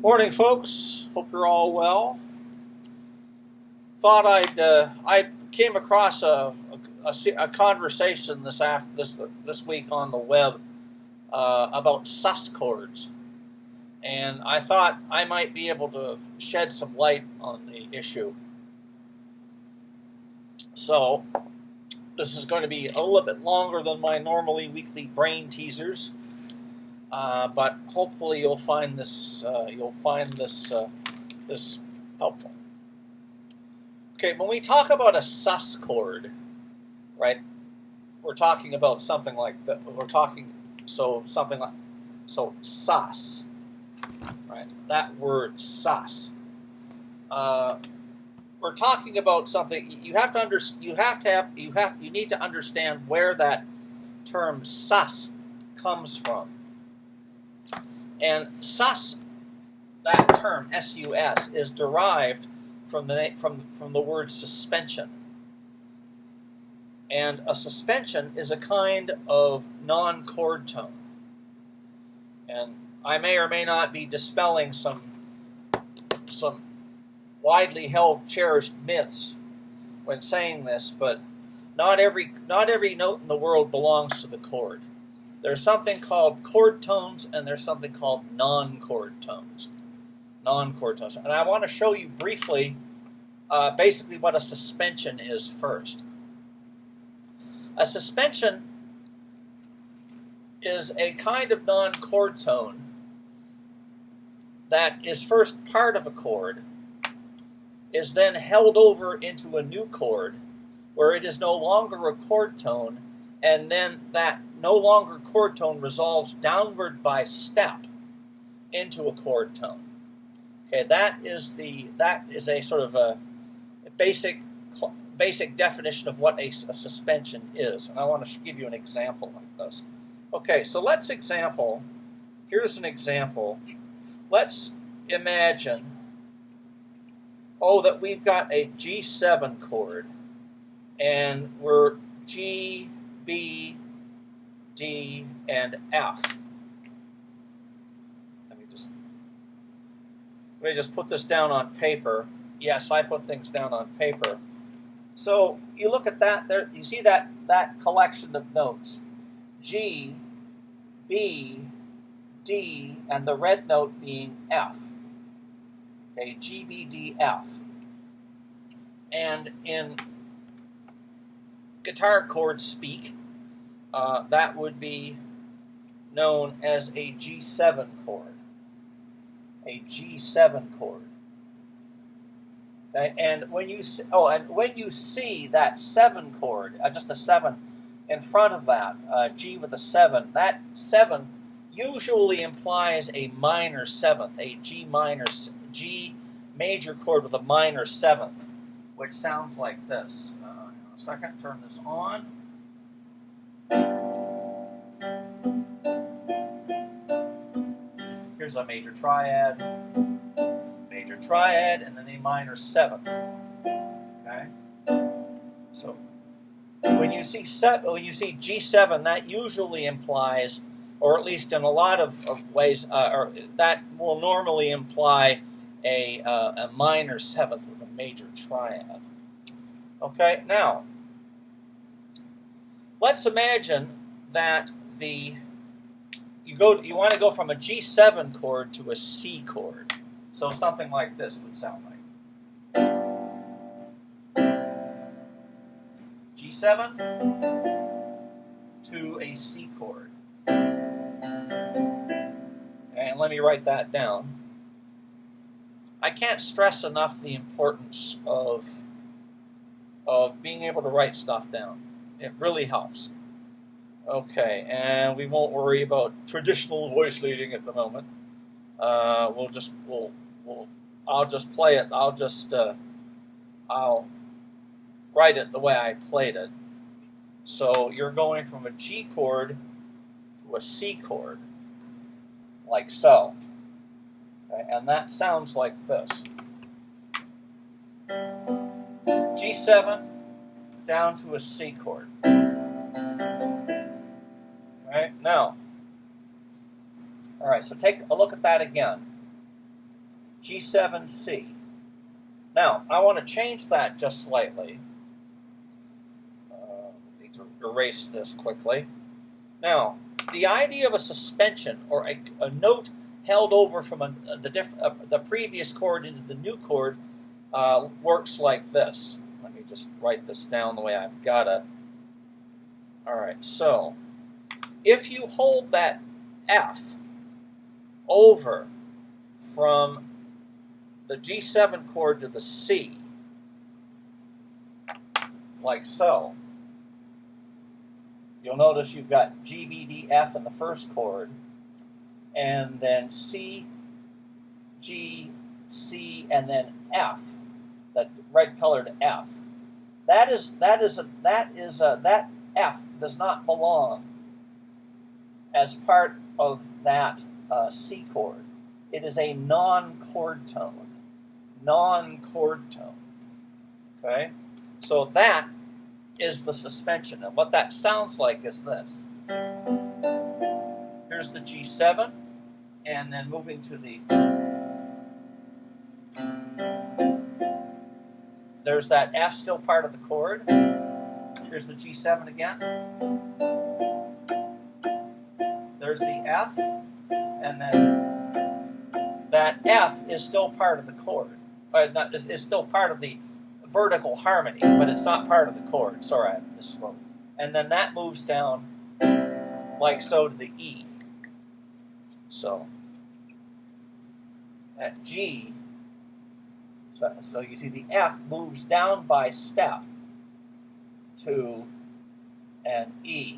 Morning, folks. Hope you're all well. Thought I came across a conversation this week on the web about sus chords, and I thought I might be able to shed some light on the issue. So this is going to be a little bit longer than my normally weekly brain teasers. But hopefully you'll find this this helpful. Okay, when we talk about a sus chord, right? We're talking about something like that. Something like sus, right? That word sus. We're talking about something. You need to understand where that term sus comes from. And sus, that term S-U-S, is derived from the word suspension. And a suspension is a kind of non-chord tone. And I may or may not be dispelling some widely held, cherished myths when saying this, but not every note in the world belongs to the chord. There's something called chord tones, and there's something called non-chord tones. Non-chord tones. And I want to show you briefly basically what a suspension is first. A suspension is a kind of non-chord tone that is first part of a chord, is then held over into a new chord, where it is no longer a chord tone, and then that no longer chord tone resolves downward by step into a chord tone. Okay, that is a sort of a basic definition of what a suspension is, and I want to give you an example like this. Okay, so here's an example. Let's imagine, that we've got a G7 chord, and we're G, B, D, and F. Let me just put this down on paper. Yes, I put things down on paper. So you look at that there. You see that collection of notes: G, B, D, and the red note being F. Okay, G, B, D, F. And in guitar chord speak, that would be known as a G7 chord. A G7 chord. Okay, and when you see that 7 chord, just a 7 in front of that, G with a 7, that 7 usually implies a minor 7th, a G major chord with a minor 7th, which sounds like this. A second, turn this on. Here's a major triad, and then a minor 7th. Okay, so when you see G7, that usually implies, or at least in a lot of ways, or that will normally imply a minor 7th with a major triad. Okay, now let's imagine that you want to go from a G7 chord to a C chord. So something like this would sound like G7 to a C chord. And let me write that down. I can't stress enough the importance of being able to write stuff down. It really helps. Okay, and we won't worry about traditional voice leading at the moment. I'll just play it. I'll write it the way I played it. So you're going from a G chord to a C chord, like so. Okay, and that sounds like this. G7 down to a C chord. Right now, all right. So take a look at that again. G7, C. Now, I want to change that just slightly. Need to erase this quickly. Now, the idea of a suspension, or a note held over from the previous chord into the new chord, works like this. Let me just write this down the way I've got it. All right, so if you hold that F over from the G7 chord to the C, like so, you'll notice you've got G, B, D, F in the first chord, and then C, G, C, and then F, that red-colored F. That F does not belong as part of that C chord. It is a non-chord tone. Non-chord tone. Okay? So that is the suspension. And what that sounds like is this. Here's the G7, and then moving to the... There's that F still part of the chord. Here's the G7 again. There's the F, and then that F is still part of the chord. Is still part of the vertical harmony, but it's not part of the chord. Sorry, I misspoke. And then that moves down like so to the E. So at G, so you see the F moves down by step to an E.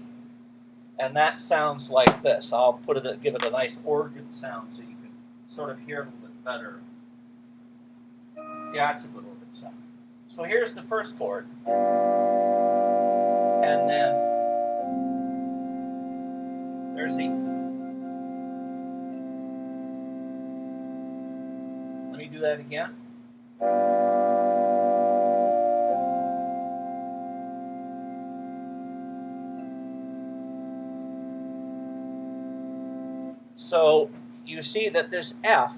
And that sounds like this. I'll give it a nice organ sound so you can sort of hear it a little bit better. Yeah, it's a good organ sound. So here's the first chord. And then there's the... Let me do that again. So you see that this F,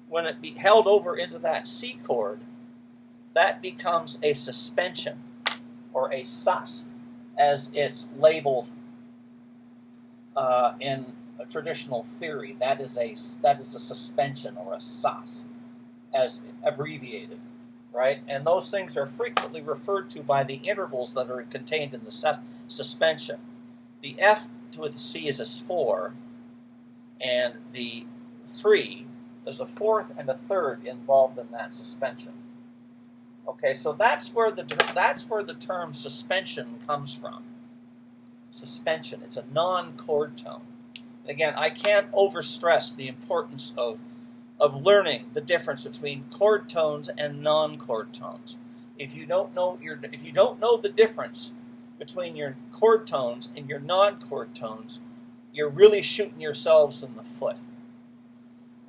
when it be held over into that C chord, that becomes a suspension, or a sus, as it's labeled in a traditional theory. That is a suspension, or a sus, as abbreviated, right? And those things are frequently referred to by the intervals that are contained in the suspension. The F with the C is a 4, and the 3, there's a fourth and a third involved in that suspension. Okay, so that's where the term suspension comes from. Suspension. It's a non-chord tone. And again, I can't overstress the importance of learning the difference between chord tones and non-chord tones. If you don't know the difference between your chord tones and your non-chord tones, you're really shooting yourselves in the foot.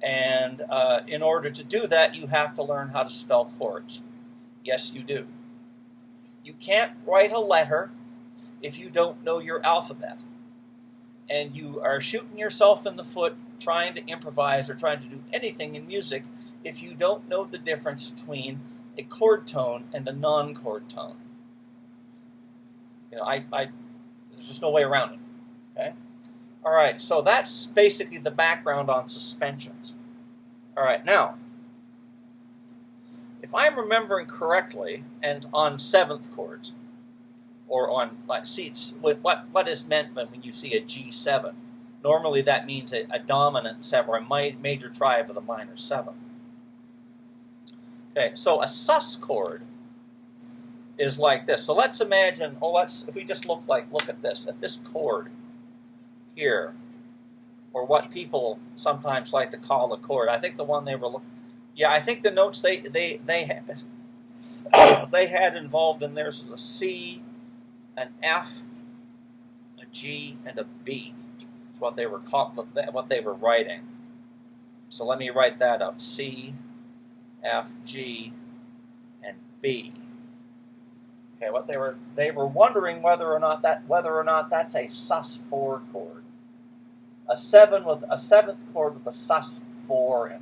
And in order to do that, you have to learn how to spell chords. Yes, you do. You can't write a letter if you don't know your alphabet. And you are shooting yourself in the foot trying to improvise or trying to do anything in music if you don't know the difference between a chord tone and a non-chord tone. You know, there's just no way around it. Okay? All right, so that's basically the background on suspensions. All right, now, if I'm remembering correctly, and on seventh chords, or on, what is meant when you see a G7? Normally that means a dominant seventh, or a major triad with a minor seventh. Okay, so a sus chord is like this. So let's imagine, if we just look at this chord here, or what people sometimes like to call a chord. I think the one they were looking, I think the notes they had they had involved in theirs was a C, an F, a G, and a B. That's what they were writing. So let me write that up: C, F, G, and B. Okay, what they were wondering whether or not that's a sus4 chord. A seventh chord with a sus4 in it.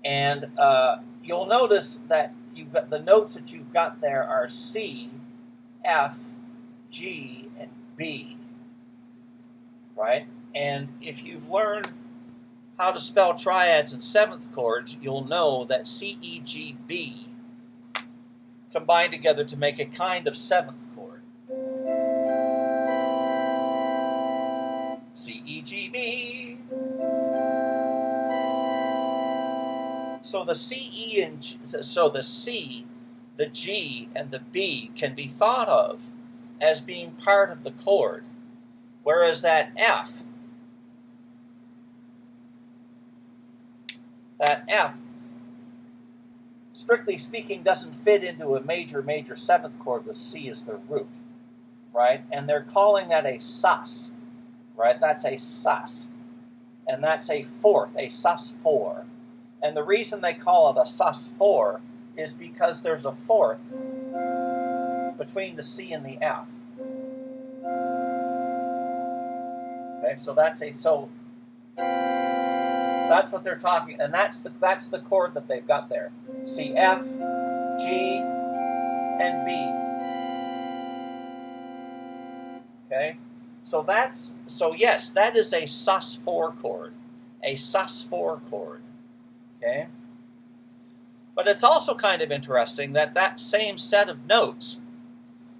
And you'll notice that you've got the notes that you've got there are C, F, G, and B, right? And if you've learned how to spell triads and seventh chords, you'll know that C, E, G, B combine together to make a kind of seventh chord. C, E, G, B. So the C, E, and G, so the C, the G, and the B can be thought of as being part of the chord, whereas that F, strictly speaking, doesn't fit into a major seventh chord with C as the root, right? And they're calling that a sus, right? That's a sus. And that's a fourth, a sus4. And the reason they call it a sus4 is because there's a fourth between the C and the F. Okay, so that's what they're talking, and that's the chord that they've got there. C, F, G, and B. Okay? So yes, that is a sus4 chord. A sus4 chord. Okay? But it's also kind of interesting that that same set of notes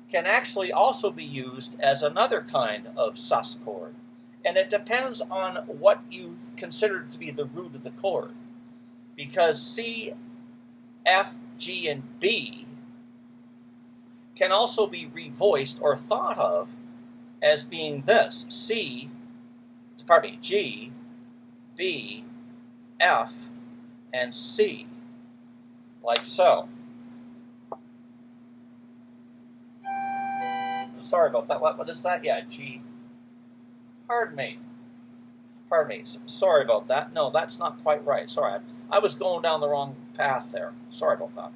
can actually also be used as another kind of sus chord. And it depends on what you consider to be the root of the chord. Because C, F, G, and B can also be revoiced or thought of as being this: G, B, F, and C, like so. Sorry about that. What is that? Yeah, G. Pardon me. Sorry about that. No, that's not quite right. Sorry, I was going down the wrong path there. Sorry about that.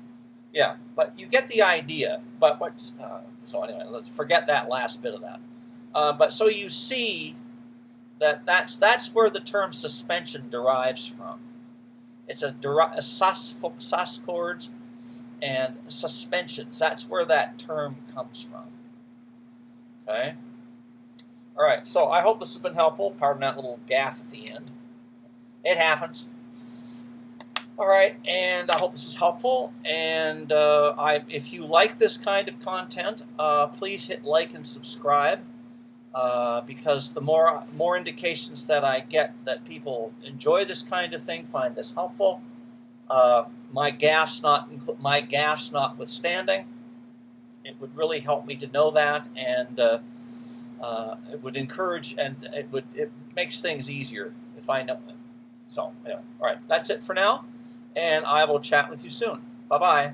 Yeah, but you get the idea. But so anyway, let's forget that last bit of that. But so you see that that's where the term suspension derives from. It's a sus chords and suspensions. That's where that term comes from. Okay. All right, so I hope this has been helpful. Pardon that little gaff at the end. It happens. All right, and I hope this is helpful. And if you like this kind of content, please hit like and subscribe, because the more indications that I get that people enjoy this kind of thing, find this helpful, my gaffs notwithstanding, it would really help me to know that, and it would encourage, and it makes things easier if I know them. So, anyway, all right, that's it for now, and I will chat with you soon. Bye-bye.